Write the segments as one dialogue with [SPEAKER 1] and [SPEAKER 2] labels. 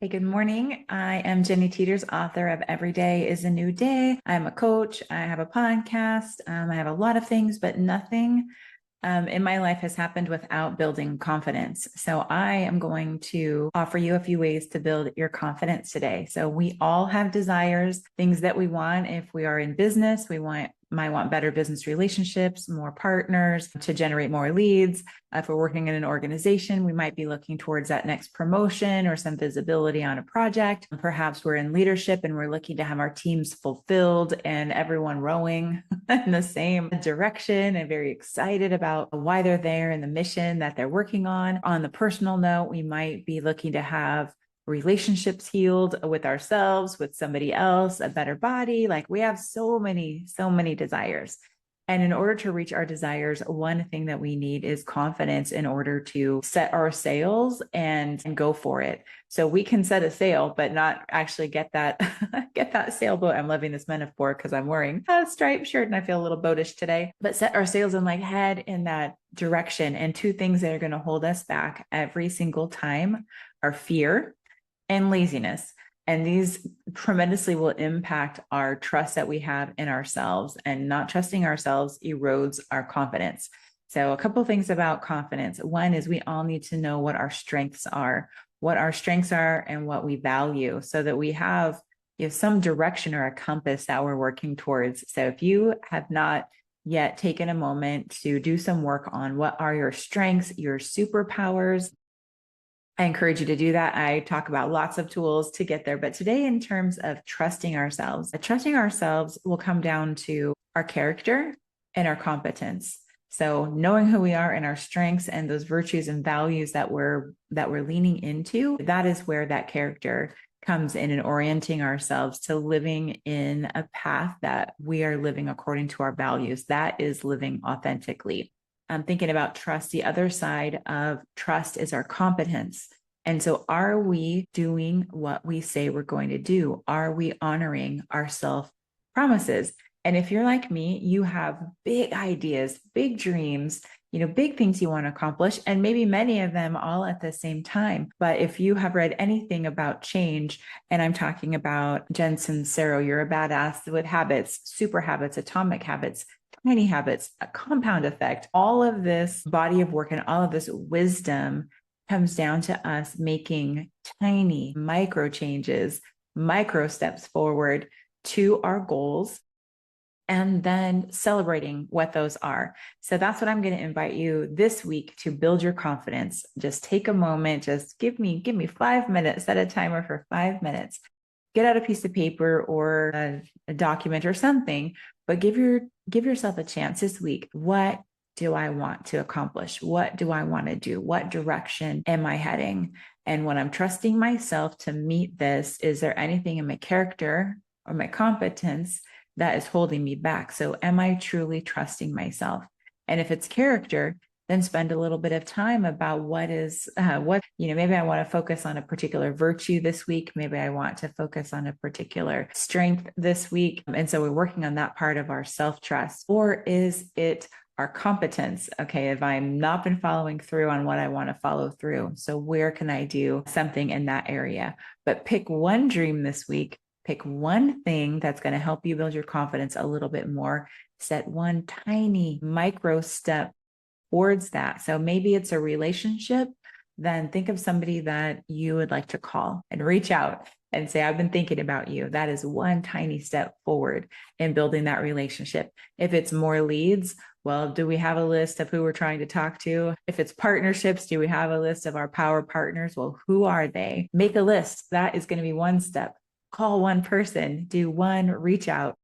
[SPEAKER 1] Hey, good morning. I am Jenny Teeters, author of Every Day is a New Day. I'm a coach. I have a podcast. I have a lot of things, but nothing in my life has happened without building confidence. So I am going to offer you a few ways to build your confidence today. So we all have desires, things that we want. If we are in business, might want better business relationships, more partners to generate more leads. If we're working in an organization, we might be looking towards that next promotion or some visibility on a project. Perhaps we're in leadership and we're looking to have our teams fulfilled and everyone rowing in the same direction and very excited about why they're there and the mission that they're working on. On the personal note, we might be looking to have relationships healed with ourselves, with somebody else, a better body. Like we have so many desires. And in order to reach our desires, one thing that we need is confidence in order to set our sails and go for it. So we can set a sail, but not actually get that get that sailboat. I'm loving this metaphor because I'm wearing a striped shirt and I feel a little boatish today. But set our sails and head in that direction. And two things that are going to hold us back every single time are fear and laziness. And these tremendously will impact our trust that we have in ourselves, and not trusting ourselves erodes our confidence. So a couple of things about confidence. One is we all need to know what our strengths are, and what we value so that we have some direction or a compass that we're working towards. So if you have not yet taken a moment to do some work on what are your strengths, your superpowers, I encourage you to do that. I talk about lots of tools to get there. But today, in terms of trusting ourselves will come down to our character and our competence. So knowing who we are and our strengths and those virtues and values that we're leaning into, that is where that character comes in, and orienting ourselves to living in a path that we are living according to our values. That is living authentically. I'm thinking about trust. The other side of trust is our competence. And so are we doing what we say we're going to do? Are we honoring our self promises? And if you're like me, you have big ideas, big dreams, big things you want to accomplish, and maybe many of them all at the same time. But if you have read anything about change, and I'm talking about Jen Sincero, You're a Badass with Habits, Super Habits, Atomic Habits, Tiny Habits, a Compound Effect, all of this body of work and all of this wisdom comes down to us making tiny micro changes, micro steps forward to our goals, and then celebrating what those are. So that's what I'm going to invite you this week to build your confidence. Just take a moment, just give me 5 minutes, set a timer for 5 minutes. Get out a piece of paper or a document or something, but give yourself a chance this week. What do I want to accomplish? What do I want to do? What direction am I heading? And when I'm trusting myself to meet this, is there anything in my character or my competence that is holding me back? So am I truly trusting myself? And if it's character, then spend a little bit of time about maybe I want to focus on a particular virtue this week. Maybe I want to focus on a particular strength this week. And so we're working on that part of our self-trust. Or is it our competence? Okay, if I'm not been following through on what I want to follow through, so where can I do something in that area? But pick one dream this week. Pick one thing that's going to help you build your confidence a little bit more. Set one tiny micro step towards that. So maybe it's a relationship. Then think of somebody that you would like to call and reach out and say, I've been thinking about you. That is one tiny step forward in building that relationship. If it's more leads, well, do we have a list of who we're trying to talk to? If it's partnerships, do we have a list of our power partners? Well, who are they? Make a list. That is going to be one step. Call one person, do one reach out.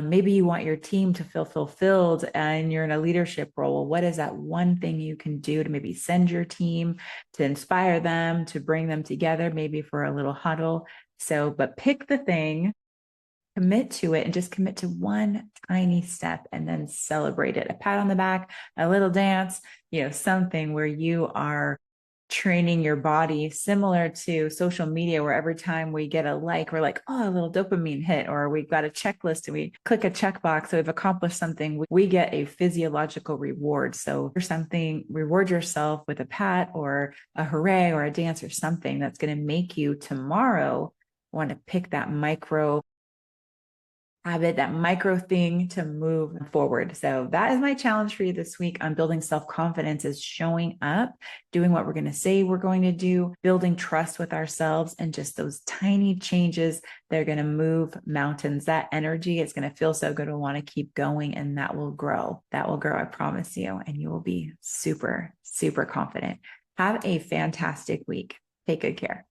[SPEAKER 1] Maybe you want your team to feel fulfilled and you're in a leadership role. Well, what is that one thing you can do to maybe send your team, to inspire them, to bring them together, maybe for a little huddle? So, but pick the thing, commit to it, and just commit to one tiny step and then celebrate it. A pat on the back, a little dance, something where you are training your body similar to social media, where every time we get a like, we're like, oh, a little dopamine hit, or we've got a checklist and we click a checkbox. So we've accomplished something. We get a physiological reward. So for something, reward yourself with a pat or a hooray or a dance or something that's going to make you tomorrow want to pick that micro habit, that micro thing to move forward. So that is my challenge for you this week on building self-confidence, is showing up, doing what we're going to say we're going to do, building trust with ourselves, and just those tiny changes, they're going to move mountains. That energy is going to feel so good to want to keep going, and that will grow. That will grow, I promise you, and you will be super, super confident. Have a fantastic week. Take good care.